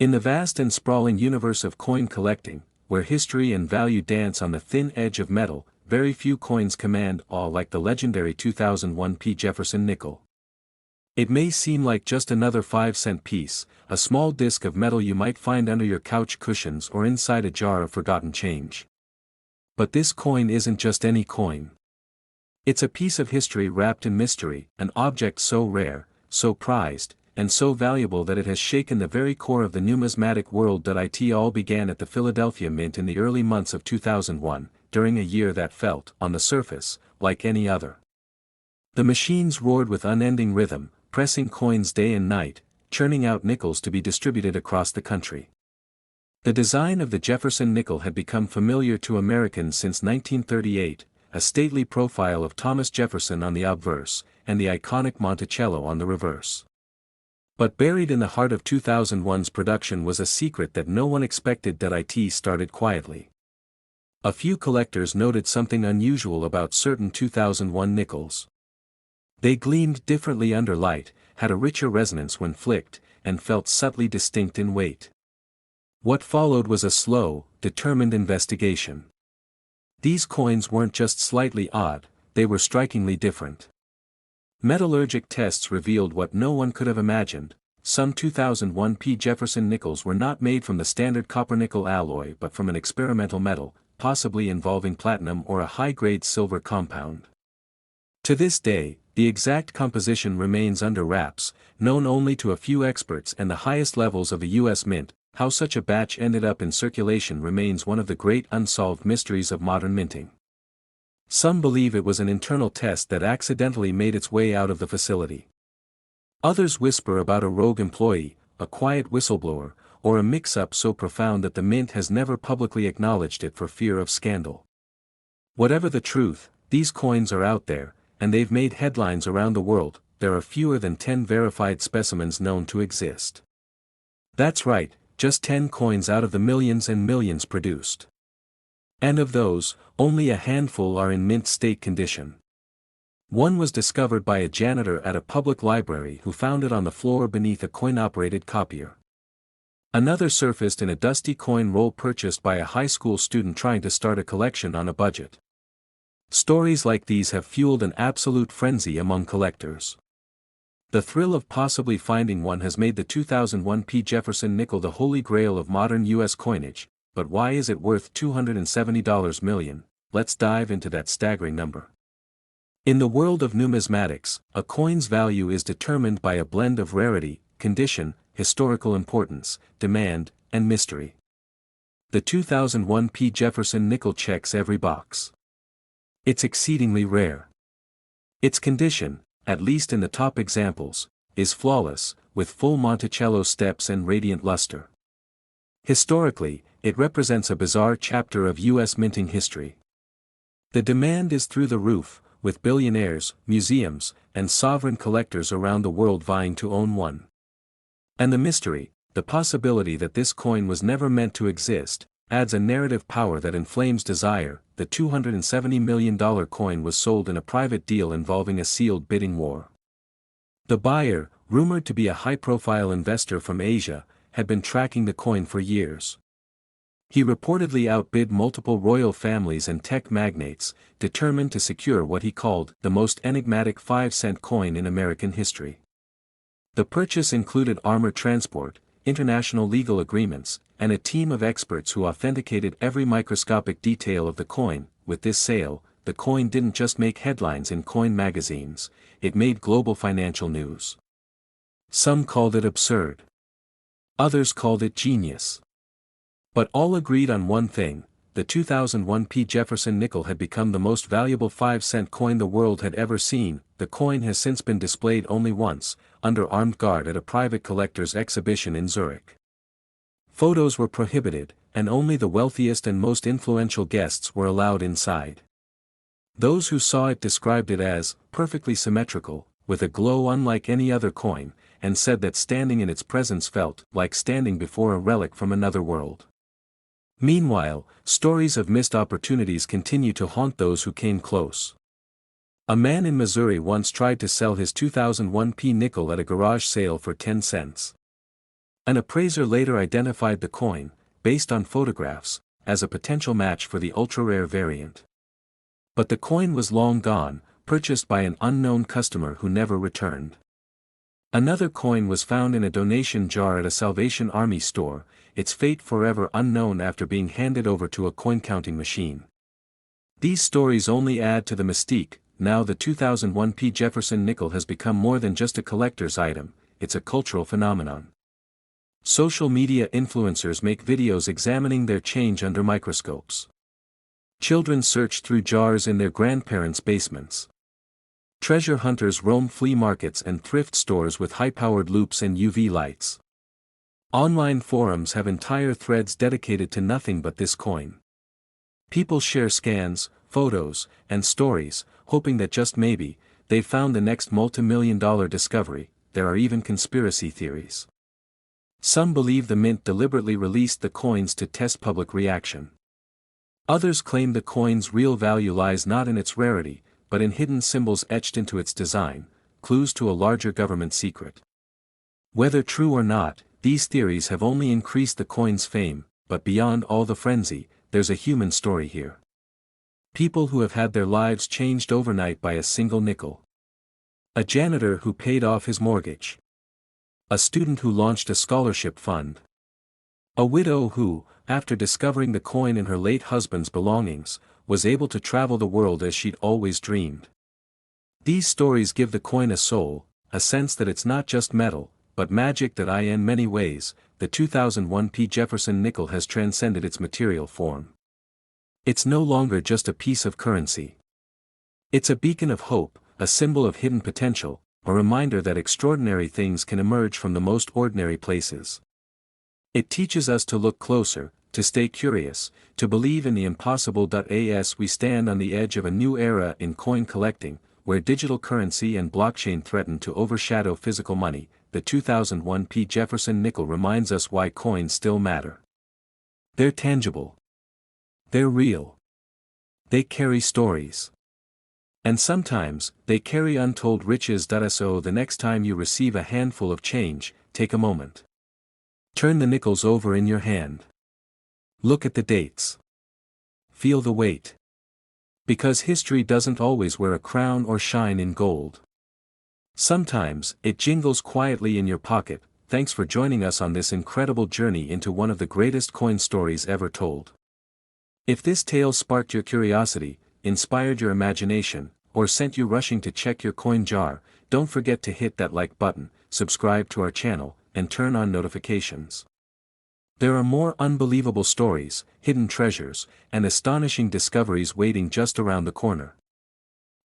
In the vast and sprawling universe of coin collecting, where history and value dance on the thin edge of metal, very few coins command awe like the legendary 2001 P. Jefferson nickel. It may seem like just another 5-cent piece, a small disc of metal you might find under your couch cushions or inside a jar of forgotten change. But this coin isn't just any coin. It's a piece of history wrapped in mystery, an object so rare, so prized, and so valuable that it has shaken the very core of the numismatic world. It all began at the Philadelphia Mint in the early months of 2001, during a year that felt, on the surface, like any other. The machines roared with unending rhythm, pressing coins day and night, churning out nickels to be distributed across the country. The design of the Jefferson nickel had become familiar to Americans since 1938, a stately profile of Thomas Jefferson on the obverse, and the iconic Monticello on the reverse. But buried in the heart of 2001's production was a secret that no one expected. It started quietly. A few collectors noted something unusual about certain 2001 nickels. They gleamed differently under light, had a richer resonance when flicked, and felt subtly distinct in weight. What followed was a slow, determined investigation. These coins weren't just slightly odd, they were strikingly different. Metallurgic tests revealed what no one could have imagined. Some 2001 P. Jefferson nickels were not made from the standard copper-nickel alloy but from an experimental metal, possibly involving platinum or a high-grade silver compound. To this day, the exact composition remains under wraps, known only to a few experts and the highest levels of the U.S. Mint. How such a batch ended up in circulation remains one of the great unsolved mysteries of modern minting. Some believe it was an internal test that accidentally made its way out of the facility. Others whisper about a rogue employee, a quiet whistleblower, or a mix-up so profound that the Mint has never publicly acknowledged it for fear of scandal. Whatever the truth, these coins are out there, and they've made headlines around the world. There are fewer than 10 verified specimens known to exist. That's right, just 10 coins out of the millions and millions produced. And of those, only a handful are in mint state condition. One was discovered by a janitor at a public library who found it on the floor beneath a coin-operated copier. Another surfaced in a dusty coin roll purchased by a high school student trying to start a collection on a budget. Stories like these have fueled an absolute frenzy among collectors. The thrill of possibly finding one has made the 2001 P. Jefferson nickel the holy grail of modern U.S. coinage, but why is it worth $270 million? Let's dive into that staggering number. In the world of numismatics, a coin's value is determined by a blend of rarity, condition, historical importance, demand, and mystery. The 2001 P. Jefferson nickel checks every box. It's exceedingly rare. Its condition, at least in the top examples, is flawless, with full Monticello steps and radiant luster. Historically, it represents a bizarre chapter of U.S. minting history. The demand is through the roof, with billionaires, museums, and sovereign collectors around the world vying to own one. And the mystery, the possibility that this coin was never meant to exist, adds a narrative power that inflames desire. The $270 million coin was sold in a private deal involving a sealed bidding war. The buyer, rumored to be a high-profile investor from Asia, had been tracking the coin for years. He reportedly outbid multiple royal families and tech magnates, determined to secure what he called the most enigmatic 5-cent coin in American history. The purchase included armored transport, international legal agreements, and a team of experts who authenticated every microscopic detail of the coin. With this sale, the coin didn't just make headlines in coin magazines, it made global financial news. Some called it absurd. Others called it genius. But all agreed on one thing: the 2001 P. Jefferson nickel had become the most valuable 5-cent coin the world had ever seen. The coin has since been displayed only once, under armed guard at a private collector's exhibition in Zurich. Photos were prohibited, and only the wealthiest and most influential guests were allowed inside. Those who saw it described it as perfectly symmetrical, with a glow unlike any other coin, and said that standing in its presence felt like standing before a relic from another world. Meanwhile, stories of missed opportunities continue to haunt those who came close. A man in Missouri once tried to sell his 2001 P nickel at a garage sale for 10 cents. An appraiser later identified the coin, based on photographs, as a potential match for the ultra-rare variant. But the coin was long gone, purchased by an unknown customer who never returned. Another coin was found in a donation jar at a Salvation Army store, its fate forever unknown after being handed over to a coin-counting machine. These stories only add to the mystique. Now the 2001 P. Jefferson nickel has become more than just a collector's item, it's a cultural phenomenon. Social media influencers make videos examining their change under microscopes. Children search through jars in their grandparents' basements. Treasure hunters roam flea markets and thrift stores with high-powered loupes and UV lights. Online forums have entire threads dedicated to nothing but this coin. People share scans, photos, and stories, hoping that just maybe, they've found the next multi-million-dollar discovery. There are even conspiracy theories. Some believe the mint deliberately released the coins to test public reaction. Others claim the coin's real value lies not in its rarity, but in hidden symbols etched into its design, clues to a larger government secret. Whether true or not, these theories have only increased the coin's fame, but beyond all the frenzy, there's a human story here. People who have had their lives changed overnight by a single nickel. A janitor who paid off his mortgage. A student who launched a scholarship fund. A widow who, after discovering the coin in her late husband's belongings, was able to travel the world as she'd always dreamed. These stories give the coin a soul, a sense that it's not just metal, but magic that in many ways, the 2001 P. Jefferson nickel has transcended its material form. It's no longer just a piece of currency. It's a beacon of hope, a symbol of hidden potential, a reminder that extraordinary things can emerge from the most ordinary places. It teaches us to look closer, to stay curious, to believe in the impossible. As we stand on the edge of a new era in coin collecting, where digital currency and blockchain threaten to overshadow physical money, the 2001 P. Jefferson nickel reminds us why coins still matter. They're tangible. They're real. They carry stories. And sometimes, they carry untold riches. So the next time you receive a handful of change, take a moment. Turn the nickels over in your hand. Look at the dates. Feel the weight. Because history doesn't always wear a crown or shine in gold. Sometimes, it jingles quietly in your pocket. Thanks for joining us on this incredible journey into one of the greatest coin stories ever told. If this tale sparked your curiosity, inspired your imagination, or sent you rushing to check your coin jar, don't forget to hit that like button, subscribe to our channel, and turn on notifications. There are more unbelievable stories, hidden treasures, and astonishing discoveries waiting just around the corner.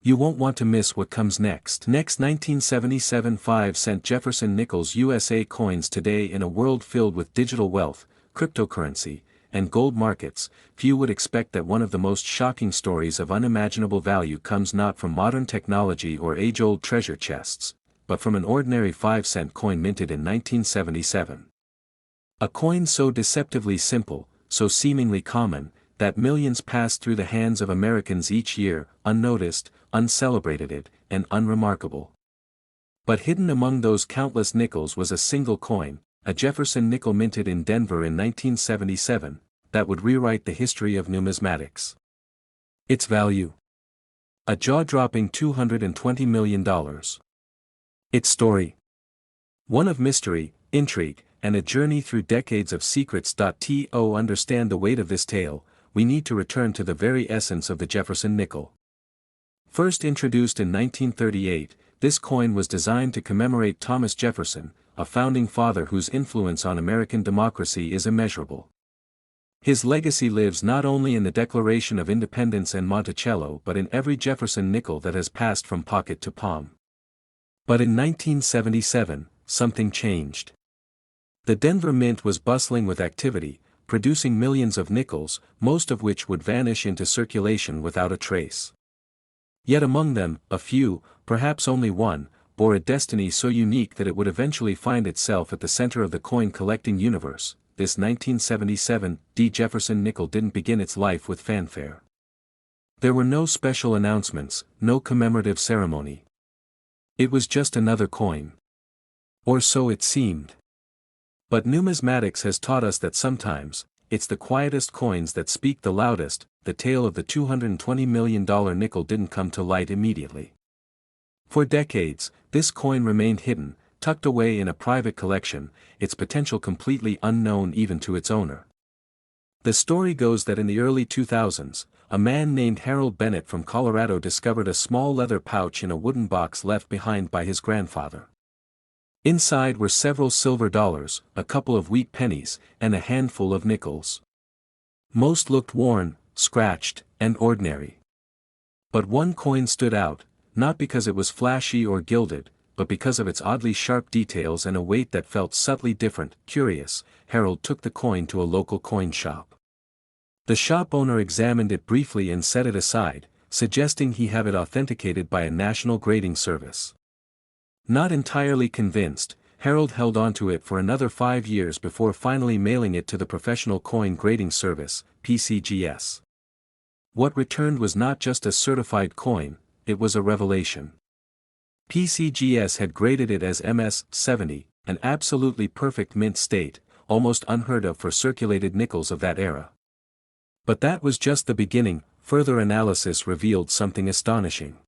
You won't want to miss what comes next. 1977 5-cent Jefferson Nickels USA coins. Today, in a world filled with digital wealth, cryptocurrency, and gold markets, few would expect that one of the most shocking stories of unimaginable value comes not from modern technology or age-old treasure chests, but from an ordinary 5-cent coin minted in 1977. A coin so deceptively simple, so seemingly common, that millions pass through the hands of Americans each year, unnoticed, uncelebrated, and unremarkable. But hidden among those countless nickels was a single coin, a Jefferson nickel minted in Denver in 1977, that would rewrite the history of numismatics. Its value? A jaw-dropping $220 million. Its story? One of mystery, intrigue, and a journey through decades of secrets. To understand the weight of this tale, we need to return to the very essence of the Jefferson nickel. First introduced in 1938, this coin was designed to commemorate Thomas Jefferson, a founding father whose influence on American democracy is immeasurable. His legacy lives not only in the Declaration of Independence and Monticello but in every Jefferson nickel that has passed from pocket to palm. But in 1977, something changed. The Denver Mint was bustling with activity, producing millions of nickels, most of which would vanish into circulation without a trace. Yet among them, a few, perhaps only one, bore a destiny so unique that it would eventually find itself at the center of the coin-collecting universe. This 1977 Jefferson nickel didn't begin its life with fanfare. There were no special announcements, no commemorative ceremony. It was just another coin. Or so it seemed. But numismatics has taught us that sometimes, it's the quietest coins that speak the loudest. The tale of the $220 million nickel didn't come to light immediately. For decades, this coin remained hidden, tucked away in a private collection, its potential completely unknown even to its owner. The story goes that in the early 2000s, a man named Harold Bennett from Colorado discovered a small leather pouch in a wooden box left behind by his grandfather. Inside were several silver dollars, a couple of wheat pennies, and a handful of nickels. Most looked worn, scratched, and ordinary. But one coin stood out, not because it was flashy or gilded, but because of its oddly sharp details and a weight that felt subtly different. Curious, Harold took the coin to a local coin shop. The shop owner examined it briefly and set it aside, suggesting he have it authenticated by a national grading service. Not entirely convinced, Harold held onto it for another 5 years before finally mailing it to the Professional Coin Grading Service, PCGS. What returned was not just a certified coin, it was a revelation. PCGS had graded it as MS-70, an absolutely perfect mint state, almost unheard of for circulated nickels of that era. But that was just the beginning. Further analysis revealed something astonishing.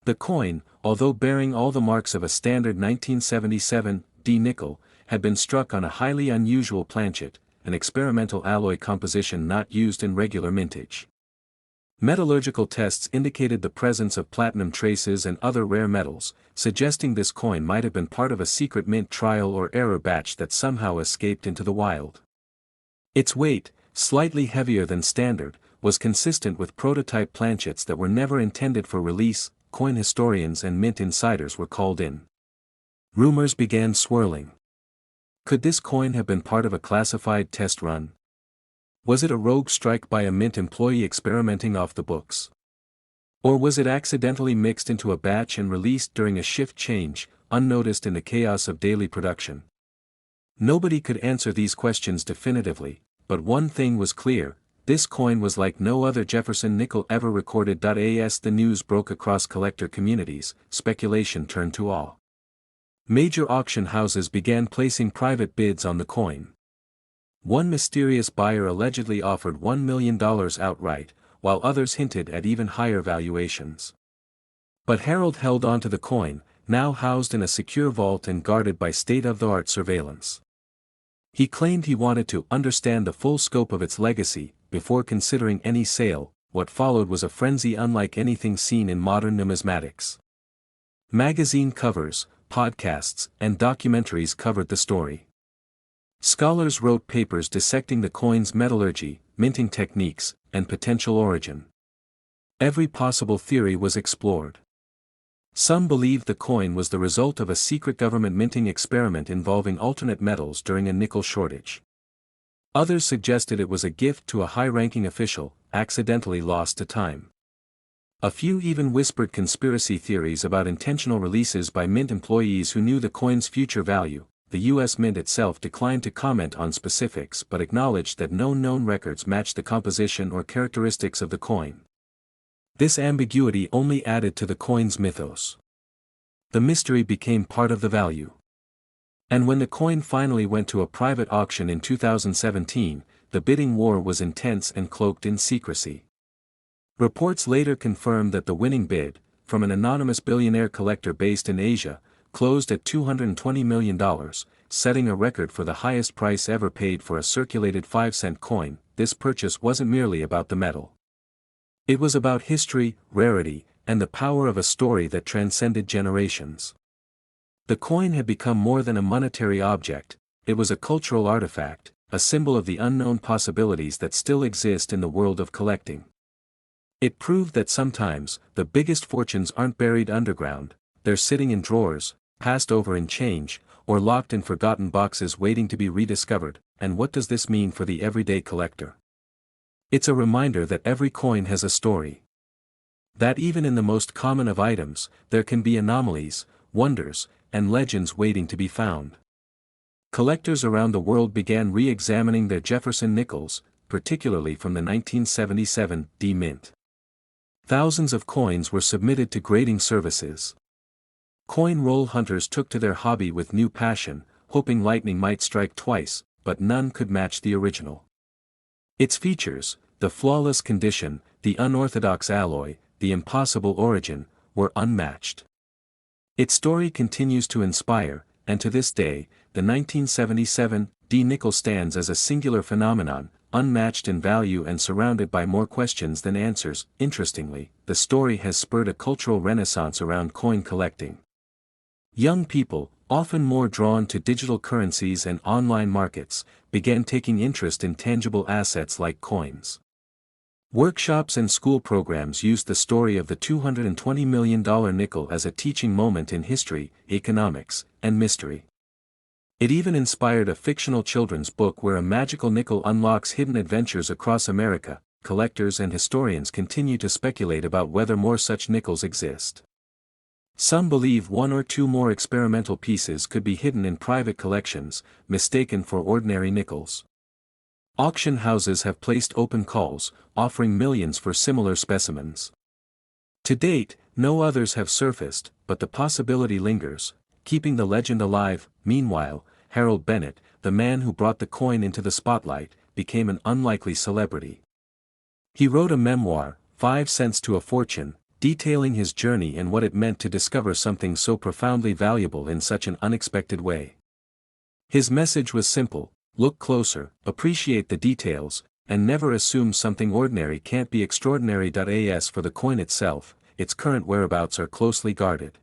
The coin, although bearing all the marks of a standard 1977 D nickel, had been struck on a highly unusual planchet, an experimental alloy composition not used in regular mintage. Metallurgical tests indicated the presence of platinum traces and other rare metals, suggesting this coin might have been part of a secret mint trial or error batch that somehow escaped into the wild. Its weight, slightly heavier than standard, was consistent with prototype planchets that were never intended for release. Coin historians and mint insiders were called in. Rumors began swirling. Could this coin have been part of a classified test run? Was it a rogue strike by a mint employee experimenting off the books? Or was it accidentally mixed into a batch and released during a shift change, unnoticed in the chaos of daily production? Nobody could answer these questions definitively, but one thing was clear: this coin was like no other Jefferson nickel ever recorded. As the news broke across collector communities, speculation turned to awe. Major auction houses began placing private bids on the coin. One mysterious buyer allegedly offered $1 million outright, while others hinted at even higher valuations. But Harold held on to the coin, now housed in a secure vault and guarded by state-of-the-art surveillance. He claimed he wanted to understand the full scope of its legacy before considering any sale. What followed was a frenzy unlike anything seen in modern numismatics. Magazine covers, podcasts, and documentaries covered the story. Scholars wrote papers dissecting the coin's metallurgy, minting techniques, and potential origin. Every possible theory was explored. Some believed the coin was the result of a secret government minting experiment involving alternate metals during a nickel shortage. Others suggested it was a gift to a high-ranking official, accidentally lost to time. A few even whispered conspiracy theories about intentional releases by mint employees who knew the coin's future value. The U.S. Mint itself declined to comment on specifics but acknowledged that no known records matched the composition or characteristics of the coin. This ambiguity only added to the coin's mythos. The mystery became part of the value. And when the coin finally went to a private auction in 2017, the bidding war was intense and cloaked in secrecy. Reports later confirmed that the winning bid, from an anonymous billionaire collector based in Asia, closed at $220 million, setting a record for the highest price ever paid for a circulated 5-cent coin. This purchase wasn't merely about the metal. It was about history, rarity, and the power of a story that transcended generations. The coin had become more than a monetary object, it was a cultural artifact, a symbol of the unknown possibilities that still exist in the world of collecting. It proved that sometimes, the biggest fortunes aren't buried underground, they're sitting in drawers, passed over in change, or locked in forgotten boxes waiting to be rediscovered. And what does this mean for the everyday collector? It's a reminder that every coin has a story. That even in the most common of items, there can be anomalies, wonders, and legends waiting to be found. Collectors around the world began re-examining their Jefferson nickels, particularly from the 1977 D mint. Thousands of coins were submitted to grading services. Coin roll hunters took to their hobby with new passion, hoping lightning might strike twice, but none could match the original. Its features, the flawless condition, the unorthodox alloy, the impossible origin, were unmatched. Its story continues to inspire, and to this day, the 1977 D nickel stands as a singular phenomenon, unmatched in value and surrounded by more questions than answers. Interestingly, the story has spurred a cultural renaissance around coin collecting. Young people, often more drawn to digital currencies and online markets, began taking interest in tangible assets like coins. Workshops and school programs used the story of the $220 million nickel as a teaching moment in history, economics, and mystery. It even inspired a fictional children's book where a magical nickel unlocks hidden adventures across America. Collectors and historians continue to speculate about whether more such nickels exist. Some believe one or two more experimental pieces could be hidden in private collections, mistaken for ordinary nickels. Auction houses have placed open calls, offering millions for similar specimens. To date, no others have surfaced, but the possibility lingers, keeping the legend alive. Meanwhile, Harold Bennett, the man who brought the coin into the spotlight, became an unlikely celebrity. He wrote a memoir, 5 Cents to a Fortune, detailing his journey and what it meant to discover something so profoundly valuable in such an unexpected way. His message was simple: look closer, appreciate the details, and never assume something ordinary can't be extraordinary. As for the coin itself, its current whereabouts are closely guarded.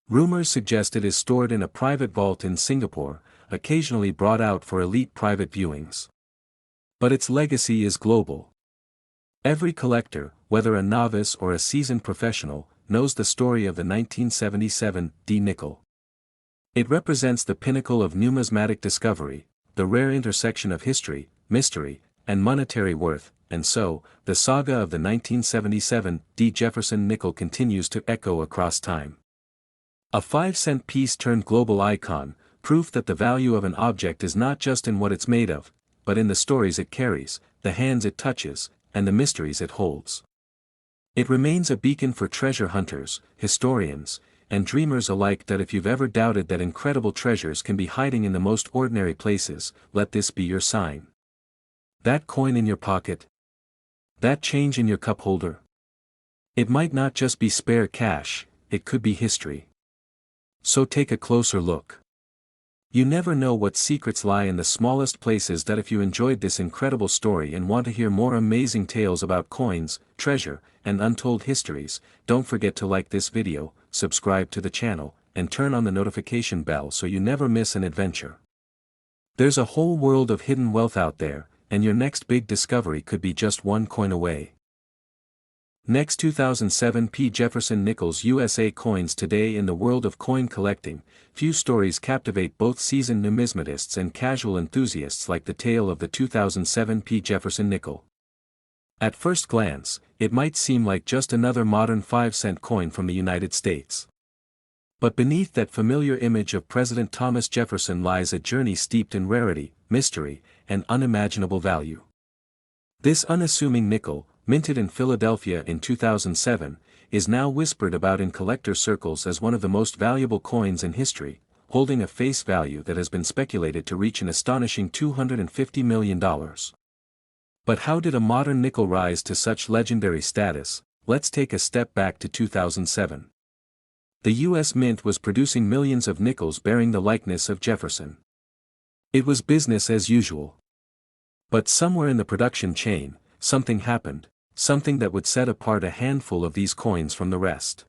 Rumors suggest it is stored in a private vault in Singapore, occasionally brought out for elite private viewings. But its legacy is global. Every collector, whether a novice or a seasoned professional, knows the story of the 1977 D nickel. It represents the pinnacle of numismatic discovery, the rare intersection of history, mystery, and monetary worth, and so, the saga of the 1977 D Jefferson nickel continues to echo across time. A 5-cent piece turned global icon, proof that the value of an object is not just in what it's made of, but in the stories it carries, the hands it touches, and the mysteries it holds. It remains a beacon for treasure hunters, historians, and dreamers alike. That if you've ever doubted that incredible treasures can be hiding in the most ordinary places, let this be your sign. That coin in your pocket, that change in your cup holder. It might not just be spare cash, it could be history. So take a closer look. You never know what secrets lie in the smallest places. That if you enjoyed this incredible story and want to hear more amazing tales about coins, treasure, and untold histories, don't forget to like this video, subscribe to the channel, and turn on the notification bell so you never miss an adventure. There's a whole world of hidden wealth out there, and your next big discovery could be just one coin away. Next, 2007 P. Jefferson Nickels USA coins. Today, in the world of coin collecting, few stories captivate both seasoned numismatists and casual enthusiasts like the tale of the 2007 P. Jefferson nickel. At first glance, it might seem like just another modern 5-cent coin from the United States. But beneath that familiar image of President Thomas Jefferson lies a journey steeped in rarity, mystery, and unimaginable value. This unassuming nickel, minted in Philadelphia in 2007, is now whispered about in collector circles as one of the most valuable coins in history, holding a face value that has been speculated to reach an astonishing $250 million. But how did a modern nickel rise to such legendary status? Let's take a step back to 2007. The U.S. Mint was producing millions of nickels bearing the likeness of Jefferson. It was business as usual. But somewhere in the production chain, something happened, something that would set apart a handful of these coins from the rest.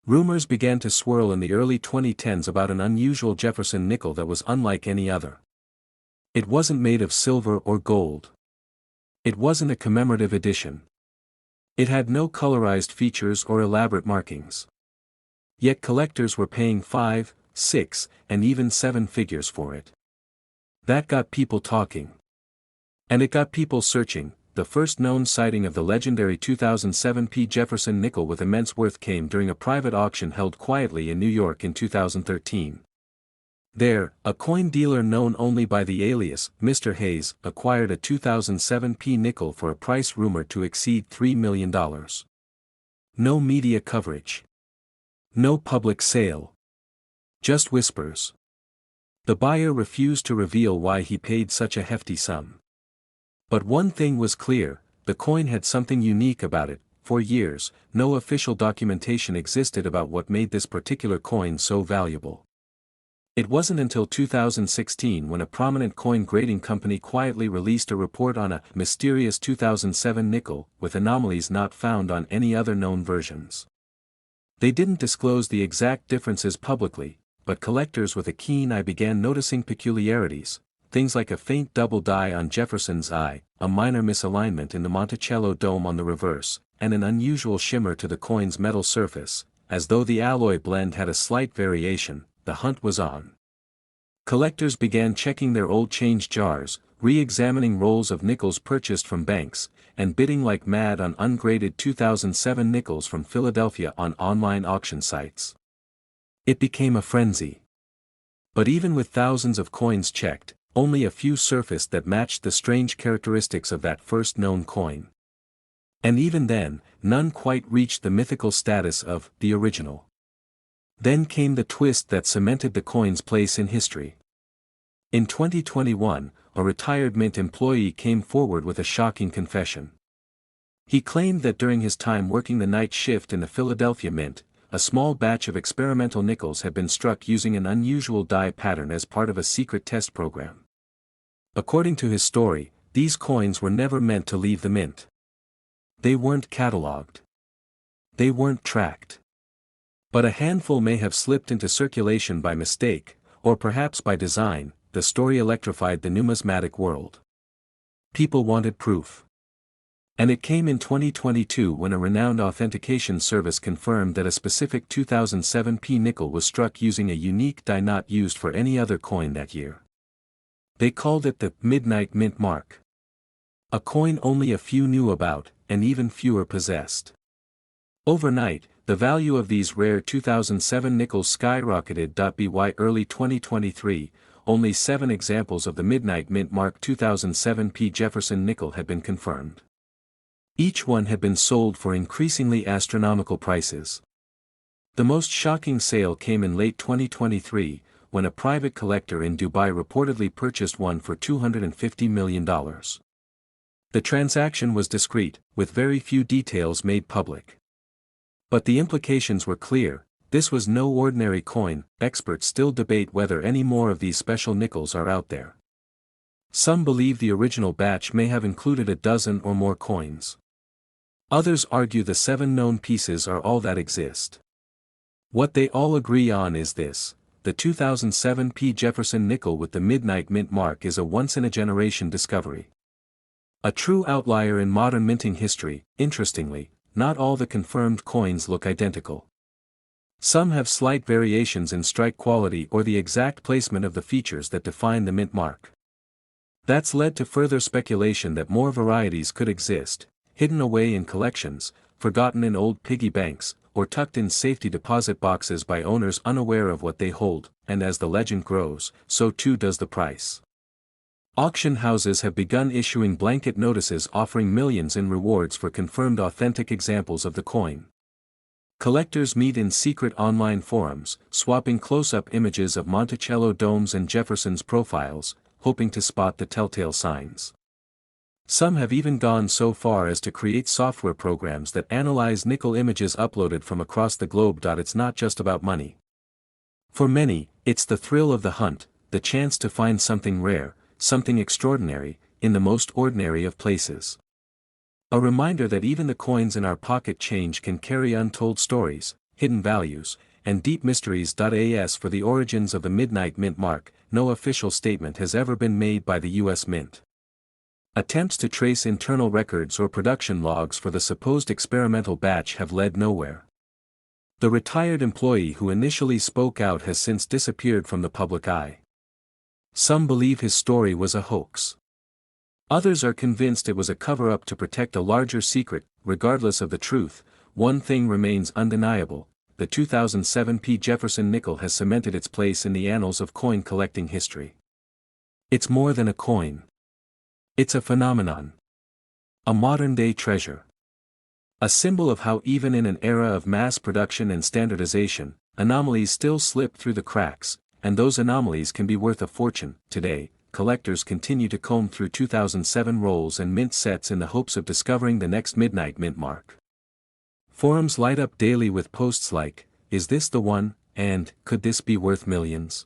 Rumors began to swirl in the early 2010s about an unusual Jefferson nickel that was unlike any other. It wasn't made of silver or gold. It wasn't a commemorative edition. It had no colorized features or elaborate markings. Yet collectors were paying 5, 6, and even 7 figures for it. That got people talking. And it got people searching. The first known sighting of the legendary 2007 P. Jefferson nickel with immense worth came during a private auction held quietly in New York in 2013. There, a coin dealer known only by the alias Mr. Hayes acquired a 2007 P. nickel for a price rumored to exceed $3 million. No media coverage. No public sale. Just whispers. The buyer refused to reveal why he paid such a hefty sum. But one thing was clear, the coin had something unique about it. For years, no official documentation existed about what made this particular coin so valuable. It wasn't until 2016 when a prominent coin grading company quietly released a report on a mysterious 2007 nickel with anomalies not found on any other known versions. They didn't disclose the exact differences publicly, but collectors with a keen eye began noticing peculiarities, things like a faint double die on Jefferson's eye, a minor misalignment in the Monticello dome on the reverse, and an unusual shimmer to the coin's metal surface, as though the alloy blend had a slight variation. The hunt was on. Collectors began checking their old change jars, re-examining rolls of nickels purchased from banks, and bidding like mad on ungraded 2007 nickels from Philadelphia on online auction sites. It became a frenzy. But even with thousands of coins checked, only a few surfaced that matched the strange characteristics of that first known coin. And even then, none quite reached the mythical status of the original. Then came the twist that cemented the coin's place in history. In 2021, a retired mint employee came forward with a shocking confession. He claimed that during his time working the night shift in the Philadelphia Mint, a small batch of experimental nickels had been struck using an unusual die pattern as part of a secret test program. According to his story, these coins were never meant to leave the mint. They weren't catalogued. They weren't tracked. But a handful may have slipped into circulation by mistake, or perhaps by design. The story electrified the numismatic world. People wanted proof. And it came in 2022 when a renowned authentication service confirmed that a specific 2007 P nickel was struck using a unique die not used for any other coin that year. They called it the Midnight Mint mark. A coin only a few knew about, and even fewer possessed. Overnight, the value of these rare 2007 nickels skyrocketed. By early 2023, only 7 examples of the Midnight Mint mark 2007 P Jefferson nickel had been confirmed. Each one had been sold for increasingly astronomical prices. The most shocking sale came in late 2023, when a private collector in Dubai reportedly purchased one for $250 million. The transaction was discreet, with very few details made public. But the implications were clear. This was no ordinary coin. Experts still debate whether any more of these special nickels are out there. Some believe the original batch may have included a dozen or more coins. Others argue the 7 known pieces are all that exist. What they all agree on is this: the 2007 P Jefferson nickel with the Midnight Mint mark is a once-in-a-generation discovery. A true outlier in modern minting history. Interestingly, not all the confirmed coins look identical. Some have slight variations in strike quality or the exact placement of the features that define the mint mark. That's led to further speculation that more varieties could exist, hidden away in collections, forgotten in old piggy banks, or tucked in safety deposit boxes by owners unaware of what they hold, and as the legend grows, so too does the price. Auction houses have begun issuing blanket notices offering millions in rewards for confirmed authentic examples of the coin. Collectors meet in secret online forums, swapping close-up images of Monticello domes and Jefferson's profiles, hoping to spot the telltale signs. Some have even gone so far as to create software programs that analyze nickel images uploaded from across the globe. It's not just about money. For many, it's the thrill of the hunt, the chance to find something rare, something extraordinary, in the most ordinary of places. A reminder that even the coins in our pocket change can carry untold stories, hidden values, and deep mysteries. As for the origins of the Midnight Mint mark, no official statement has ever been made by the U.S. Mint. Attempts to trace internal records or production logs for the supposed experimental batch have led nowhere. The retired employee who initially spoke out has since disappeared from the public eye. Some believe his story was a hoax. Others are convinced it was a cover-up to protect a larger secret. Regardless of the truth, one thing remains undeniable: the 2007 P Jefferson nickel has cemented its place in the annals of coin collecting history. It's more than a coin. It's a phenomenon. A modern-day treasure. A symbol of how even in an era of mass production and standardization, anomalies still slip through the cracks, and those anomalies can be worth a fortune. Today, collectors continue to comb through 2007 rolls and mint sets in the hopes of discovering the next midnight mint mark. Forums light up daily with posts like, "Is this the one?" and "Could this be worth millions?"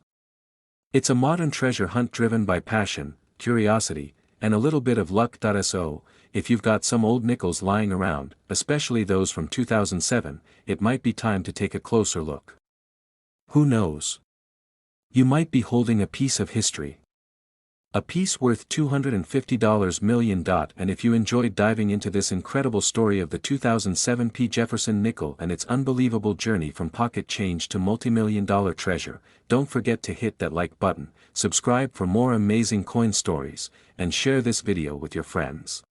It's a modern treasure hunt driven by passion, curiosity, and a little bit of luck. So, if you've got some old nickels lying around, especially those from 2007, it might be time to take a closer look. Who knows? You might be holding a piece of history. A piece worth $250 million. And if you enjoyed diving into this incredible story of the 2007 P. Jefferson nickel and its unbelievable journey from pocket change to multimillion-dollar treasure, don't forget to hit that like button, subscribe for more amazing coin stories, and share this video with your friends.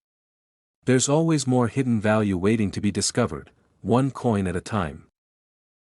There's always more hidden value waiting to be discovered, one coin at a time.